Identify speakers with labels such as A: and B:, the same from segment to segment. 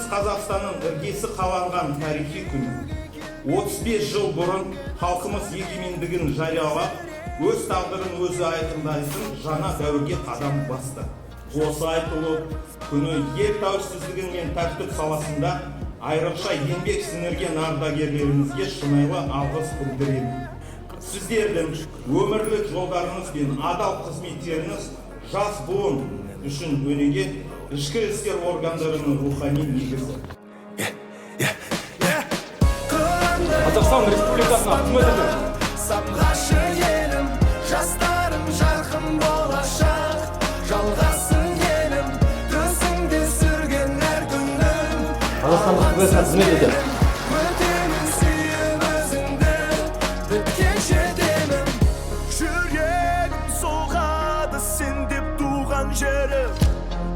A: тәуелсіз Қазақстанның іргесі қаланған тарихи күн. 35 жыл бұрын халқымыз егемендігін жариялап, өз тағдырын өзі айқындайтын жаңа дәуірге қадам басты. Осы айтулы күні ел тәуелсіздігі мен тәртіп саласында айрықша еңбек сіңірген ардагерлерімізге шынайы алғыс білдіремін. Сіздердің өмірлік жолдарыңыз бен адал қызметтеріңіз жас буын үшін өнеге ішкі істер органдарының рухани негізі.
B: Қазақстан Республикасына қызмет ету.
C: Самғашы елім, жастарым жарқын болашақ. Жалғасын елім, төсіңде сүрген әр күнім.
B: Қазақстан Республикасына қызмет ету.
C: Өтемін сүйіп өзіңді, біткенше демім. Жүрегім соғады сен деп туған жерім.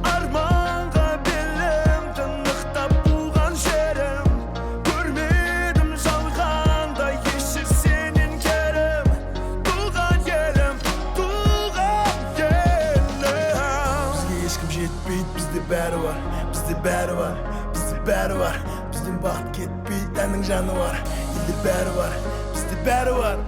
C: Арманға белім, тынықтап туған жерім. Көрмедім жалғанда ешір сенен керім. Туған елім, туған елім. Бізге ешкім жетпейді, бізде бәрі бар. Бізде бәрі бар, бізде бәрі бар. Бізден бақыт кетпейді, әннің жаны бар. Елде бәрі бар, бізде бәрі бар.